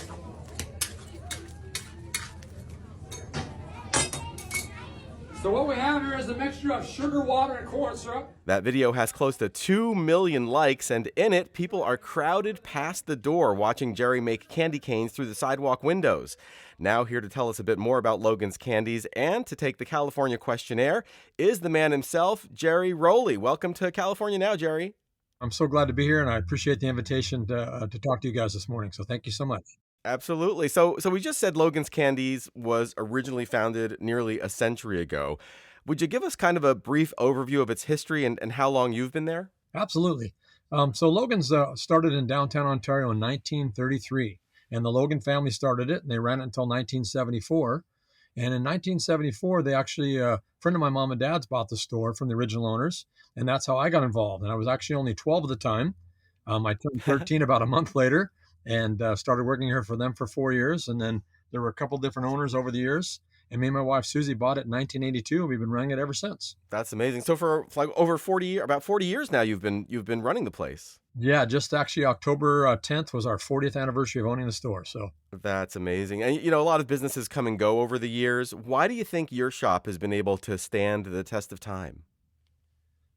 So what we have here is a mixture of sugar, water, and corn syrup. That video has close to 2 million likes, and in it, people are crowded past the door watching Jerry make candy canes through the sidewalk windows. Now here to tell us a bit more about Logan's Candies and to take the California questionnaire is the man himself, Jerry Rowley. Welcome to California Now, Jerry. I'm so glad to be here, and I appreciate the invitation to talk to you guys this morning. So thank you so much. Absolutely. So we just said Logan's Candies was originally founded nearly a century ago. Would you give us kind of a brief overview of its history and how long you've been there? Absolutely. So Logan's started in downtown Ontario in 1933, and the Logan family started it, and they ran it until 1974. And in 1974, they actually, a friend of my mom and dad's bought the store from the original owners, and that's how I got involved. And I was actually only 12 at the time. I turned 13 about a month later, and started working here for them for 4 years. And then there were a couple different owners over the years. And me and my wife, Susie, bought it in 1982, and we've been running it ever since. That's amazing. So for like over 40 years now, you've been running the place. Yeah, just actually October 10th was our 40th anniversary of owning the store. So That's amazing. And a lot of businesses come and go over the years. Why do you think your shop has been able to stand the test of time?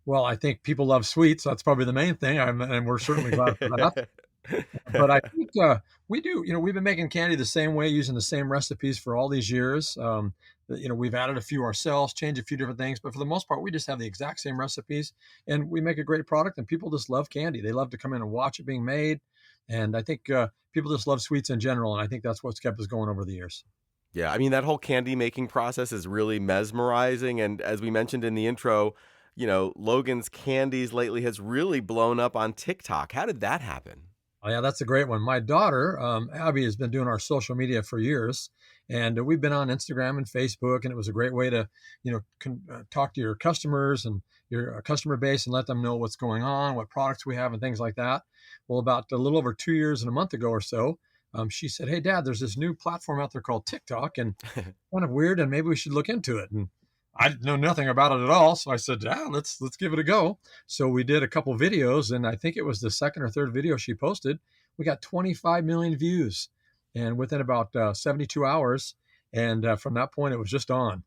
well, I think people love sweets. So that's probably the main thing, and we're certainly glad for that. But I think we do. We've been making candy the same way, using the same recipes for all these years. We've added a few ourselves, changed a few different things, but for the most part, we just have the exact same recipes, and we make a great product. And people just love candy. They love to come in and watch it being made, and I think people just love sweets in general. And I think that's what's kept us going over the years. Yeah, I mean, that whole candy making process is really mesmerizing. And as we mentioned in the intro, Logan's Candies lately has really blown up on TikTok. How did that happen? Oh, yeah, that's a great one. My daughter, Abby, has been doing our social media for years, and we've been on Instagram and Facebook, and it was a great way to, talk to your customers and your customer base and let them know what's going on, what products we have, and things like that. Well, about a little over 2 years and a month ago or so, she said, "Hey, Dad, there's this new platform out there called TikTok, and kind of weird, and maybe we should look into it." And I know nothing about it at all, so I said, "Yeah, let's give it a go." So we did a couple videos, and I think it was the second or third video she posted. We got 25 million views, and within about 72 hours. And from that point, it was just on.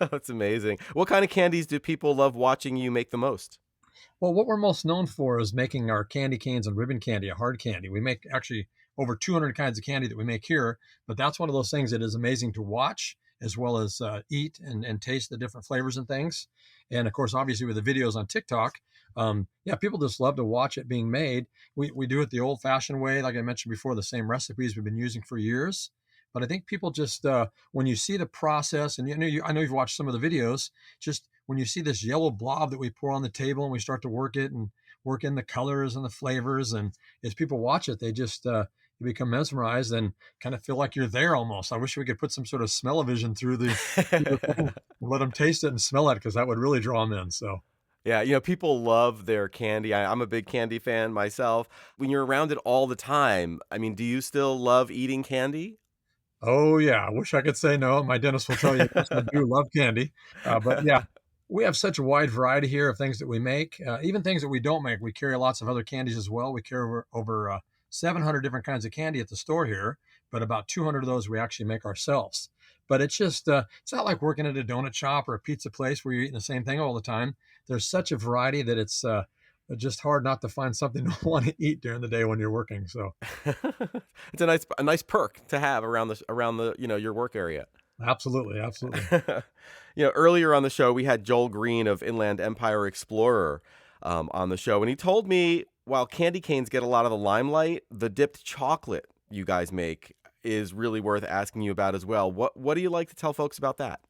That's amazing. What kind of candies do people love watching you make the most? Well, what we're most known for is making our candy canes and ribbon candy, a hard candy. We make actually over 200 kinds of candy that we make here, but that's one of those things that is amazing to watch as well as eat and taste the different flavors and things. And of course, obviously with the videos on TikTok, people just love to watch it being made. We do it the old fashioned way. Like I mentioned before, the same recipes we've been using for years. But I think people just, when you see the process, and I know you've watched some of the videos, just when you see this yellow blob that we pour on the table and we start to work it and work in the colors and the flavors, and as people watch it, they just you become mesmerized and kind of feel like you're there almost. I wish we could put some sort of smell-o-vision through the thing, let them taste it and smell it, because that would really draw them in. So. Yeah, people love their candy. I'm a big candy fan myself. When you're around it all the time, I mean, do you still love eating candy? Oh, yeah. I wish I could say no. My dentist will tell you, yes, I do love candy. But yeah, we have such a wide variety here of things that we make, even things that we don't make. We carry lots of other candies as well. We carry over 700 different kinds of candy at the store here, but about 200 of those we actually make ourselves. But it's just, it's not like working at a donut shop or a pizza place where you're eating the same thing all the time. There's such a variety that it's just hard not to find something to want to eat during the day when you're working. So It's a nice perk to have around the your work area. absolutely. Earlier on the show we had Joel Greene of Inland Empire Explorer on the show, and he told me while candy canes get a lot of the limelight, the dipped chocolate you guys make is really worth asking you about as well. What do you like to tell folks about that?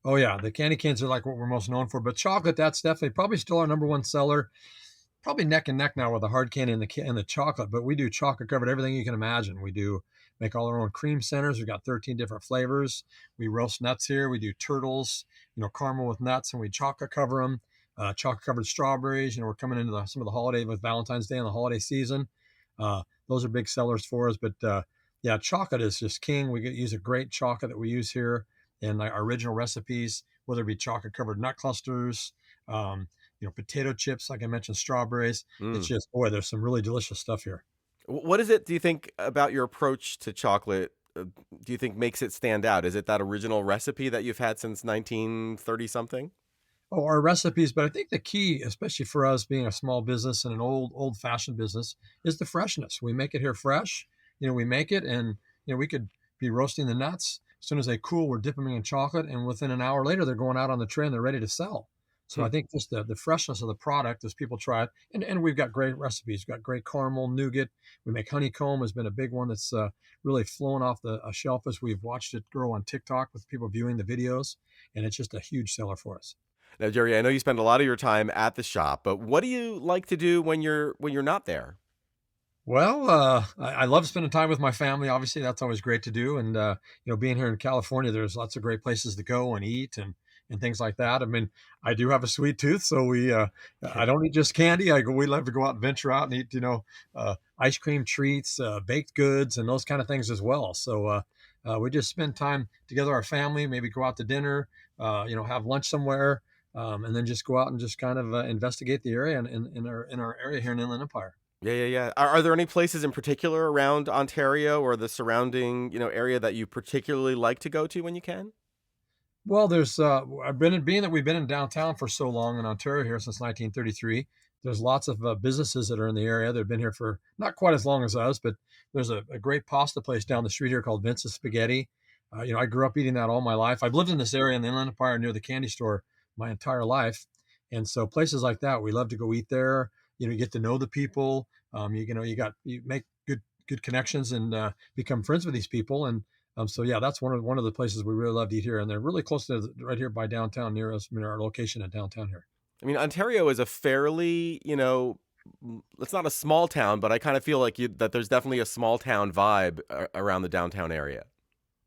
Oh yeah, the candy canes are like what we're most known for, but chocolate, that's definitely probably still our number one seller. Probably neck and neck now with the hard candy and the chocolate, but we do chocolate covered everything you can imagine. We do make all our own cream centers. We've got 13 different flavors. We roast nuts here. We do turtles, caramel with nuts, and we chocolate cover them. Chocolate covered strawberries. We're coming into some of the holiday with Valentine's Day and the holiday season. Those are big sellers for us, but yeah, chocolate is just king. We use a great chocolate that we use here in our original recipes, whether it be chocolate covered nut clusters, potato chips, like I mentioned, strawberries. It's just, boy, there's some really delicious stuff here. What is it, do you think, about your approach to chocolate, do you think makes it stand out? Is it that original recipe that you've had since 1930 something? Oh, our recipes, but I think the key, especially for us being a small business and an old fashioned business, is the freshness. We make it here fresh. We make it, and we could be roasting the nuts. As soon as they cool, we're dipping them in chocolate, and within an hour later, they're going out on the tray and they're ready to sell. So I think just the freshness of the product as people try it, and we've got great recipes. We've got great caramel, nougat. We make honeycomb, has been a big one that's really flown off the shelf as we've watched it grow on TikTok with people viewing the videos, and it's just a huge seller for us. Now, Jerry, I know you spend a lot of your time at the shop, but what do you like to do when you're not there? Well, I love spending time with my family. Obviously, that's always great to do. And, being here in California, there's lots of great places to go and eat and things like that. I mean, I do have a sweet tooth, so I don't eat just candy. We love to go out and venture out and eat, ice cream treats, baked goods, and those kind of things as well. So, We just spend time together, our family, maybe go out to dinner, have lunch somewhere, and then just go out and just kind of investigate the area in our area here in Inland Empire. Yeah, yeah, yeah. Are there any places in particular around Ontario or the surrounding, area that you particularly like to go to when you can? Well, being that we've been in downtown for so long in Ontario here since 1933. There's lots of businesses that are in the area. They've been here for not quite as long as us, but there's a great pasta place down the street here called Vince's Spaghetti. I grew up eating that all my life. I've lived in this area in the Inland Empire near the candy store my entire life, and so places like that, we love to go eat there. You get to know the people. You make good connections and become friends with these people. And so yeah, that's one of the places we really love to eat here, and they're really close to right here by downtown near us, near our location at downtown here. I mean, Ontario is a fairly, it's not a small town, but I kind of feel like that there's definitely a small town vibe around the downtown area.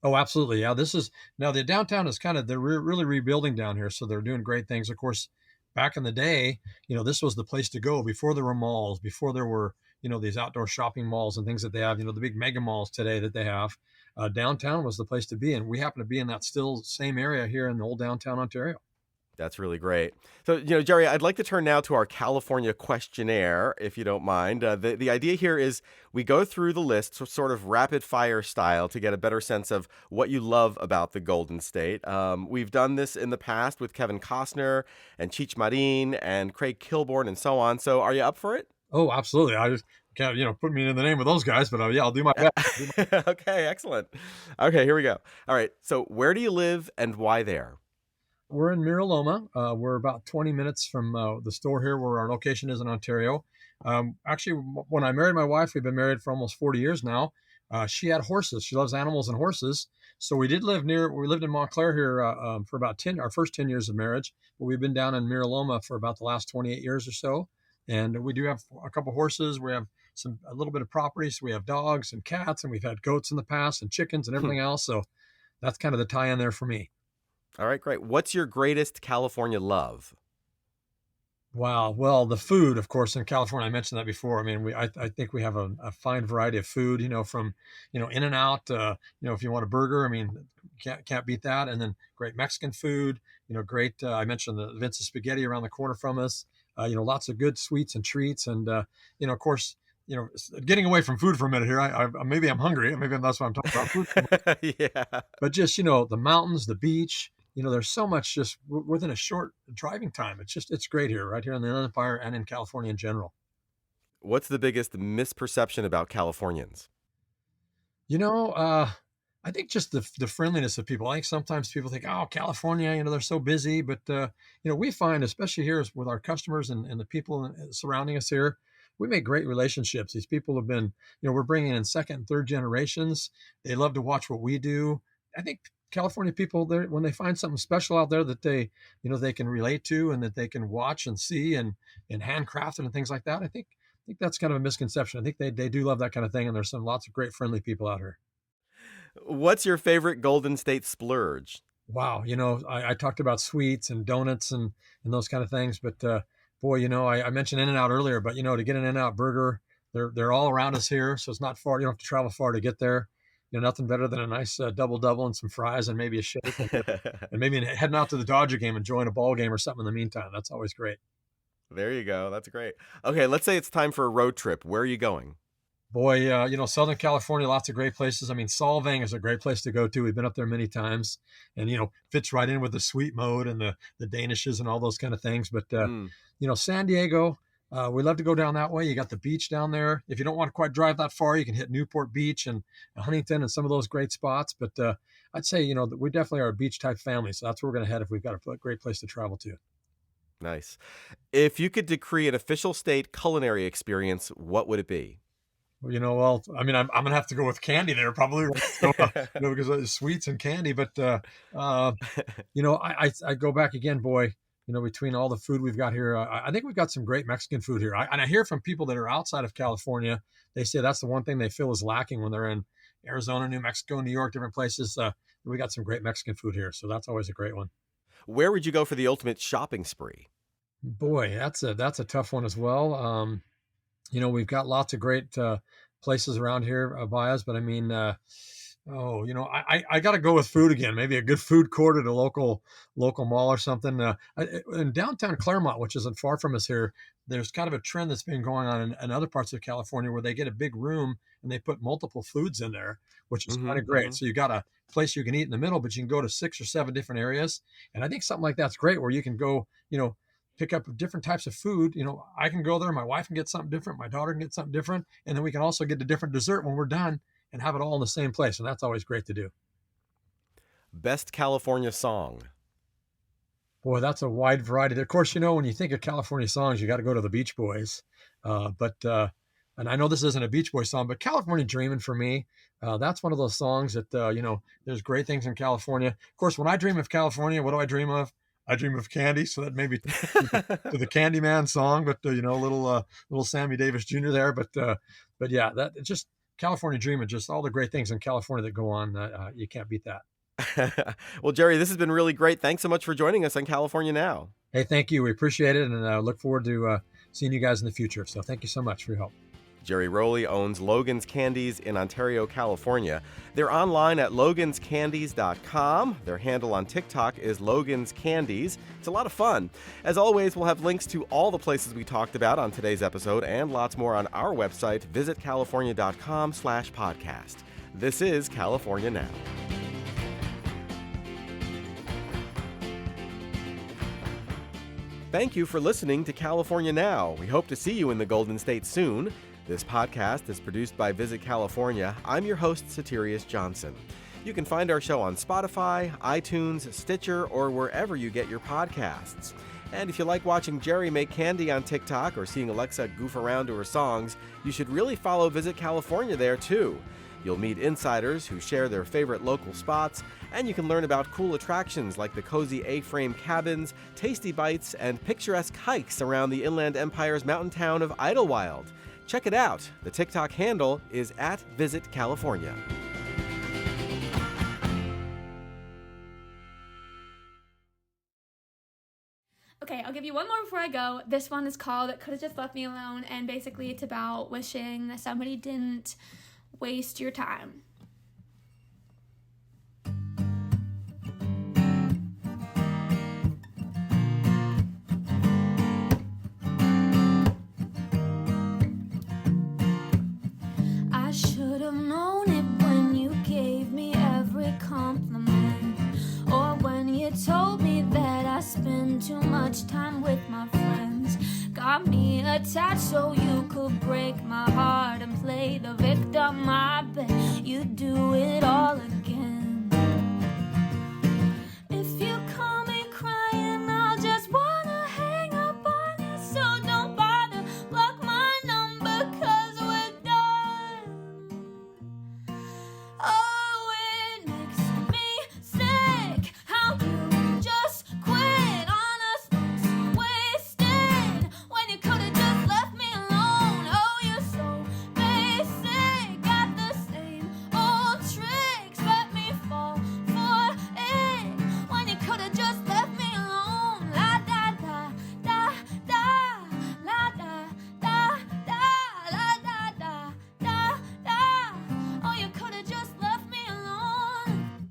Oh, absolutely. Yeah, this is now the downtown is kind of they're really rebuilding down here, so they're doing great things. Of course, back in the day, this was the place to go before there were malls, before there were these outdoor shopping malls and things that they have. The big mega malls today that they have. Downtown was the place to be, and we happen to be in that still same area here in the old downtown Ontario. That's really great. So, Jerry, I'd like to turn now to our California questionnaire, if you don't mind. The idea here is we go through the list, sort of rapid fire style, to get a better sense of what you love about the Golden State. We've done this in the past with Kevin Costner and Cheech Marin and Craig Kilborn and so on. So are you up for it? Oh, absolutely. I just can't, put me in the name of those guys, but yeah, I'll do my best. Okay, excellent. Okay, here we go. All right. So where do you live and why there? We're in Mira Loma. We're about 20 minutes from the store here where our location is in Ontario. Actually, when I married my wife, we've been married for almost 40 years now. She had horses. She loves animals and horses. So we lived in Montclair here for about our first 10 years of marriage. But we've been down in Mira Loma for about the last 28 years or so. And we do have a couple horses. We have a little bit of property. So we have dogs and cats, and we've had goats in the past and chickens and everything else. So that's kind of the tie in there for me. All right, great. What's your greatest California love? Wow. Well, the food, of course, in California, I mentioned that before. I mean, I think we have a fine variety of food, from, in and out, if you want a burger, I mean, can't beat that. And then great Mexican food, great, I mentioned the Vince's Spaghetti around the corner from us, lots of good sweets and treats. And, of course, getting away from food for a minute here, maybe I'm hungry. Maybe that's why I'm talking about food. Yeah. But just, the mountains, the beach, there's so much just within a short driving time. It's great here, right here in the Inland Empire and in California in general. What's the biggest misperception about Californians? I think just the friendliness of people. I think sometimes people think, oh, California, they're so busy. But, we find, especially here with our customers and the people surrounding us here, we make great relationships. These people have been, we're bringing in second and third generations. They love to watch what we do. I think California people, when they find something special out there that they can relate to and that they can watch and see and handcrafted and things like that, I think that's kind of a misconception. I think they do love that kind of thing, and there's lots of great friendly people out here. What's your favorite Golden State splurge? Wow, I talked about sweets and donuts and those kind of things, but boy, I mentioned In-N-Out earlier, but to get an In-N-Out burger, they're all around us here, so it's not far. You don't have to travel far to get there. Nothing better than a nice double and some fries and maybe a shake and maybe heading out to the Dodger game, enjoying a ball game or something in the meantime. That's always great. There you go. That's great. Okay, let's say it's time for a road trip. Where are you going? Boy, Southern California, lots of great places. I mean, Solvang is a great place to go to. We've been up there many times, and fits right in with the sweet mode and the Danishes and all those kind of things. But San Diego, we love to go down that way. You got the beach down there. If you don't want to quite drive that far, you can hit Newport Beach and Huntington and some of those great spots. But I'd say, we definitely are a beach type family. So that's where we're going to head if we've got a great place to travel to. Nice. If you could decree an official state culinary experience, what would it be? Well, I mean, I'm going to have to go with candy there probably, because of sweets and candy. But, I go back again, boy. Between all the food we've got here, I think we've got some great Mexican food here. And I hear from people that are outside of California, they say that's the one thing they feel is lacking when they're in Arizona, New Mexico, New York, different places. We got some great Mexican food here, so that's always a great one. Where would you go for the ultimate shopping spree? Boy, that's a tough one as well. We've got lots of great places around here by us, but I mean, Oh, I got to go with food again. Maybe a good food court at a local mall or something. In downtown Claremont, which isn't far from us here, there's kind of a trend that's been going on in other parts of California where they get a big room and they put multiple foods in there, which is kind of great. So you got a place you can eat in the middle, but you can go to 6 or 7 different areas. And I think something like that's great where you can go, pick up different types of food. I can go there, my wife can get something different, my daughter can get something different, and then we can also get a different dessert when we're done and have it all in the same place. And that's always great to do. Best California song? Boy, that's a wide variety. Of course, when you think of California songs, you got to go to the Beach Boys. And I know this isn't a Beach Boys song, but California Dreamin' for me, that's one of those songs that, there's great things in California. Of course, when I dream of California, what do I dream of? I dream of candy. So that maybe to the Candyman song, but, little Sammy Davis Jr. there. But yeah, that it's just California Dreamin', just all the great things in California that go on. You can't beat that. Well, Jerry, this has been really great. Thanks so much for joining us on California Now. Hey, thank you. We appreciate it. And look forward to seeing you guys in the future. So thank you so much for your help. Jerry Rowley owns Logan's Candies in Ontario, California. They're online at loganscandies.com. Their handle on TikTok is Logan's Candies. It's a lot of fun. As always, we'll have links to all the places we talked about on today's episode and lots more on our website, visitcalifornia.com/podcast. This is California Now. Thank you for listening to California Now. We hope to see you in the Golden State soon. This podcast is produced by Visit California. I'm your host, Soterios Johnson. You can find our show on Spotify, iTunes, Stitcher, or wherever you get your podcasts. And if you like watching Jerry make candy on TikTok or seeing Alexa goof around to her songs, you should really follow Visit California there too. You'll meet insiders who share their favorite local spots, and you can learn about cool attractions like the cozy A-frame cabins, tasty bites, and picturesque hikes around the Inland Empire's mountain town of Idlewild. Check it out. The TikTok handle is @VisitCalifornia. Okay, I'll give you one more before I go. This one is called "It Could Have Just Left Me Alone," and basically it's about wishing that somebody didn't waste your time. I should have known it when you gave me every compliment, or when you told me that I spend too much time with my friends. Got me attached so you could break my heart and play the victim. I bet you'd do it all again. If you call me crying, I'll just wanna hang up on you. So don't bother, block my number, 'cause we're done. Oh, it makes me sick how you just quit on us once wasted when you could have just left me alone. Oh, you're so basic, got the same old tricks, let me fall for it when you could have just left me alone. La da da da da, la da da da, la da da da da. Oh, you could have just left me alone.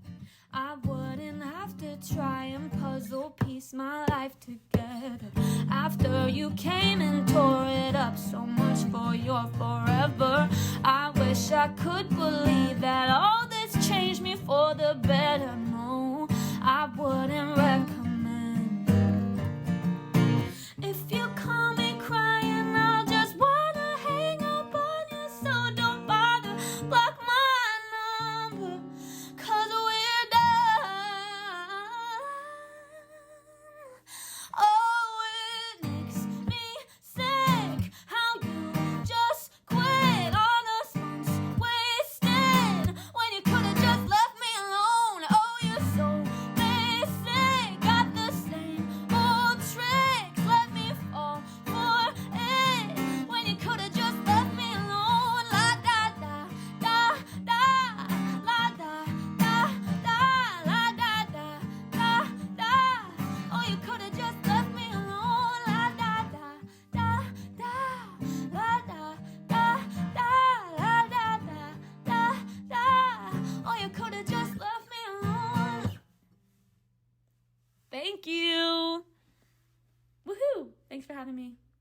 I wouldn't have to try and puzzle piece my life together after you came and tore it up so much for your forever. I wish I could believe that all this changed me for the better. No, I wouldn't recommend. If you call me crying, I'll just wanna hang up on you. So don't bother, block my number, 'cause we're done. Oh, it makes me sick how you just quit on us once wasted when you could have just left me alone. for having me.